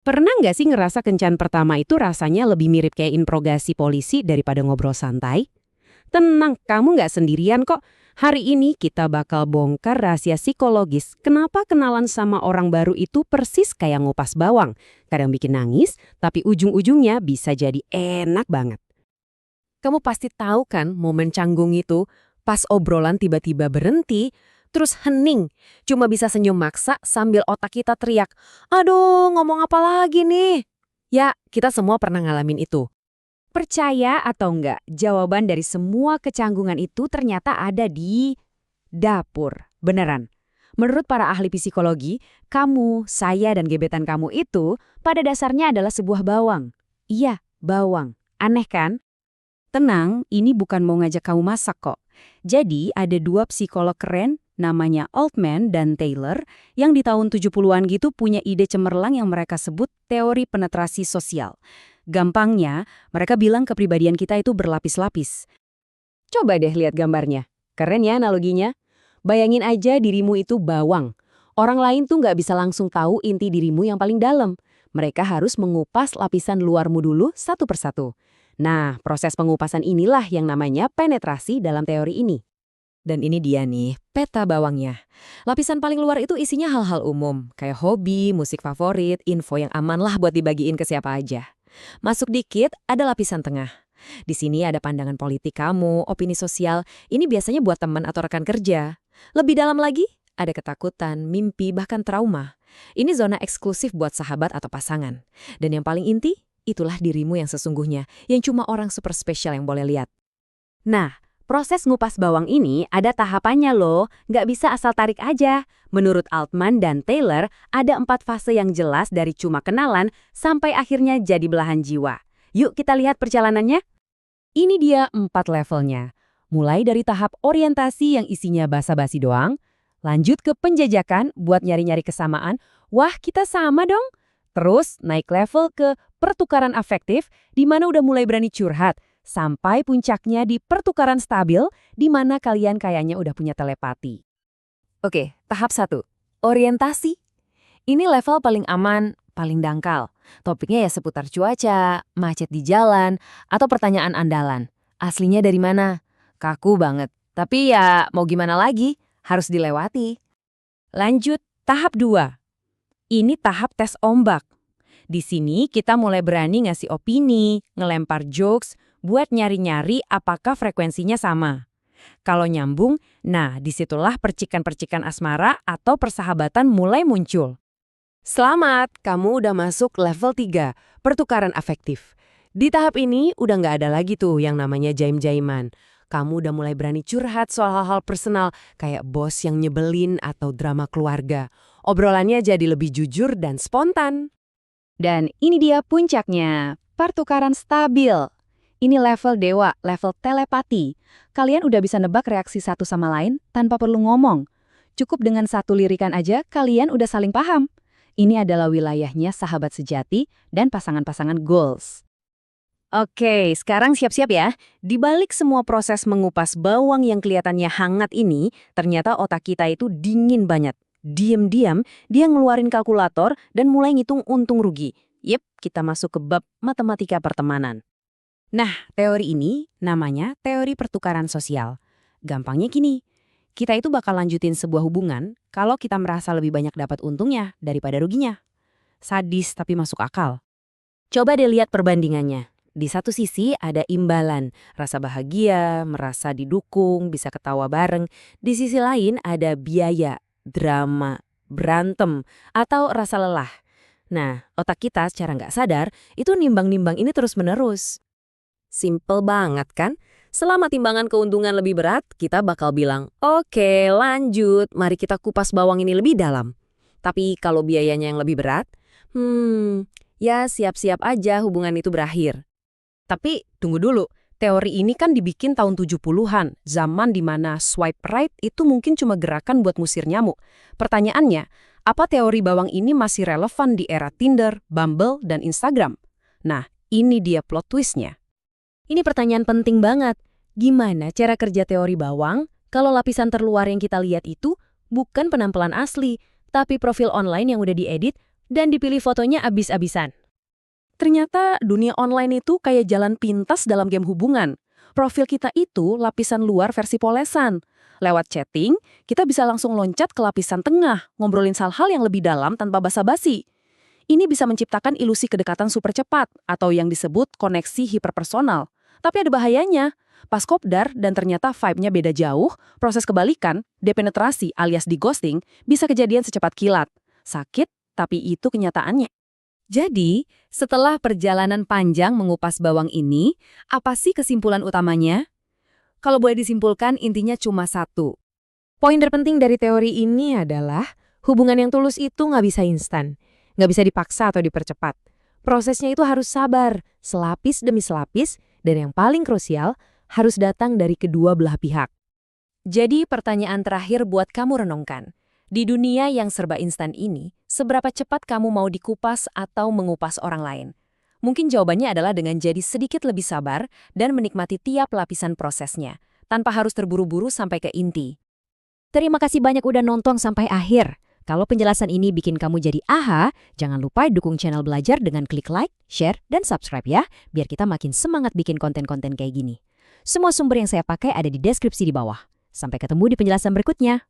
Pernah nggak sih ngerasa kencan pertama itu rasanya lebih mirip kayak interogasi polisi daripada ngobrol santai? Tenang, kamu nggak sendirian kok. Hari ini kita bakal bongkar rahasia psikologis kenapa kenalan sama orang baru itu persis kayak ngupas bawang. Kadang bikin nangis, tapi ujung-ujungnya bisa jadi enak banget. Kamu pasti tahu kan momen canggung itu, pas obrolan tiba-tiba berhenti, terus hening, cuma bisa senyum maksa sambil otak kita teriak, "Aduh, ngomong apa lagi nih?" Ya, kita semua pernah ngalamin itu. Percaya atau enggak, jawaban dari semua kecanggungan itu ternyata ada di dapur. Beneran. Menurut para ahli psikologi, kamu, saya, dan gebetan kamu itu pada dasarnya adalah sebuah bawang. Iya, bawang. Aneh kan? Tenang, ini bukan mau ngajak kamu masak kok. Jadi, ada dua psikolog keren, namanya Altman dan Taylor, yang di tahun 70-an gitu punya ide cemerlang yang mereka sebut teori penetrasi sosial. Gampangnya, mereka bilang kepribadian kita itu berlapis-lapis. Coba deh lihat gambarnya. Keren ya analoginya? Bayangin aja dirimu itu bawang. Orang lain tuh nggak bisa langsung tahu inti dirimu yang paling dalam. Mereka harus mengupas lapisan luarmu dulu satu persatu. Nah, proses pengupasan inilah yang namanya penetrasi dalam teori ini. Dan ini dia nih, peta bawangnya. Lapisan paling luar itu isinya hal-hal umum, kayak hobi, musik favorit, info yang aman lah buat dibagiin ke siapa aja. Masuk dikit, ada lapisan tengah. Di sini ada pandangan politik kamu, opini sosial, ini biasanya buat teman atau rekan kerja. Lebih dalam lagi, ada ketakutan, mimpi, bahkan trauma. Ini zona eksklusif buat sahabat atau pasangan. Dan yang paling inti, itulah dirimu yang sesungguhnya, yang cuma orang super spesial yang boleh lihat. Nah, proses ngupas bawang ini ada tahapannya loh, nggak bisa asal tarik aja. Menurut Altman dan Taylor, ada 4 fase yang jelas dari cuma kenalan sampai akhirnya jadi belahan jiwa. Yuk kita lihat perjalanannya. Ini dia 4 levelnya. Mulai dari tahap orientasi yang isinya basa-basi doang, lanjut ke penjajakan buat nyari-nyari kesamaan, wah kita sama dong. Terus naik level ke pertukaran afektif, di mana udah mulai berani curhat, sampai puncaknya di pertukaran stabil, di mana kalian kayaknya udah punya telepati. Oke, tahap 1. Orientasi. Ini level paling aman, paling dangkal. Topiknya ya seputar cuaca, macet di jalan, atau pertanyaan andalan. Aslinya dari mana? Kaku banget. Tapi ya mau gimana lagi, harus dilewati. Lanjut, tahap 2. Ini tahap tes ombak. Di sini kita mulai berani ngasih opini, ngelempar jokes, buat nyari-nyari apakah frekuensinya sama. Kalau nyambung, nah disitulah percikan-percikan asmara atau persahabatan mulai muncul. Selamat, kamu udah masuk level 3, pertukaran afektif. Di tahap ini udah nggak ada lagi tuh yang namanya jaim-jaiman. Kamu udah mulai berani curhat soal hal-hal personal, kayak bos yang nyebelin atau drama keluarga. Obrolannya jadi lebih jujur dan spontan. Dan ini dia puncaknya, pertukaran stabil. Ini level dewa, level telepati. Kalian udah bisa nebak reaksi satu sama lain tanpa perlu ngomong. Cukup dengan satu lirikan aja, kalian udah saling paham. Ini adalah wilayahnya sahabat sejati dan pasangan-pasangan goals. Oke, sekarang siap-siap ya. Di balik semua proses mengupas bawang yang kelihatannya hangat ini, ternyata otak kita itu dingin banget. Diam-diam, dia ngeluarin kalkulator dan mulai ngitung untung rugi. Yep, kita masuk ke bab matematika pertemanan. Nah, teori ini namanya teori pertukaran sosial. Gampangnya gini, kita itu bakal lanjutin sebuah hubungan kalau kita merasa lebih banyak dapat untungnya daripada ruginya. Sadis tapi masuk akal. Coba deh lihat perbandingannya. Di satu sisi ada imbalan, rasa bahagia, merasa didukung, bisa ketawa bareng. Di sisi lain ada biaya, drama, berantem, atau rasa lelah. Nah, otak kita secara nggak sadar itu nimbang-nimbang ini terus-menerus. Simple banget kan? Selama timbangan keuntungan lebih berat, kita bakal bilang, oke lanjut, mari kita kupas bawang ini lebih dalam. Tapi kalau biayanya yang lebih berat, ya siap-siap aja hubungan itu berakhir. Tapi tunggu dulu, teori ini kan dibikin tahun 70-an, zaman dimana swipe right itu mungkin cuma gerakan buat musir nyamuk. Pertanyaannya, apa teori bawang ini masih relevan di era Tinder, Bumble, dan Instagram? Nah, ini dia plot twistnya. Ini pertanyaan penting banget. Gimana cara kerja teori bawang kalau lapisan terluar yang kita lihat itu bukan penampilan asli, tapi profil online yang udah diedit Dan dipilih fotonya abis-abisan. Ternyata dunia online itu kayak jalan pintas dalam game hubungan. Profil kita itu lapisan luar versi polesan. Lewat chatting, kita bisa langsung loncat ke lapisan tengah, ngobrolin hal-hal yang lebih dalam tanpa basa-basi. Ini bisa menciptakan ilusi kedekatan super cepat, atau yang disebut koneksi hiperpersonal. Tapi ada bahayanya. Pas kopdar dan ternyata vibe-nya beda jauh, proses kebalikan, depenetrasi alias di-ghosting, bisa kejadian secepat kilat. Sakit, tapi itu kenyataannya. Jadi, setelah perjalanan panjang mengupas bawang ini, apa sih kesimpulan utamanya? Kalau boleh disimpulkan, intinya cuma satu. Poin terpenting dari teori ini adalah hubungan yang tulus itu nggak bisa instan, nggak bisa dipaksa atau dipercepat. Prosesnya itu harus sabar, selapis demi selapis, dan yang paling krusial, harus datang dari kedua belah pihak. Jadi pertanyaan terakhir buat kamu renungkan. Di dunia yang serba instan ini, seberapa cepat kamu mau dikupas atau mengupas orang lain? Mungkin jawabannya adalah dengan jadi sedikit lebih sabar dan menikmati tiap lapisan prosesnya, tanpa harus terburu-buru sampai ke inti. Terima kasih banyak udah nonton sampai akhir. Kalau penjelasan ini bikin kamu jadi aha, jangan lupa dukung channel Belajar dengan klik like, share, dan subscribe ya, biar kita makin semangat bikin konten-konten kayak gini. Semua sumber yang saya pakai ada di deskripsi di bawah. Sampai ketemu di penjelasan berikutnya.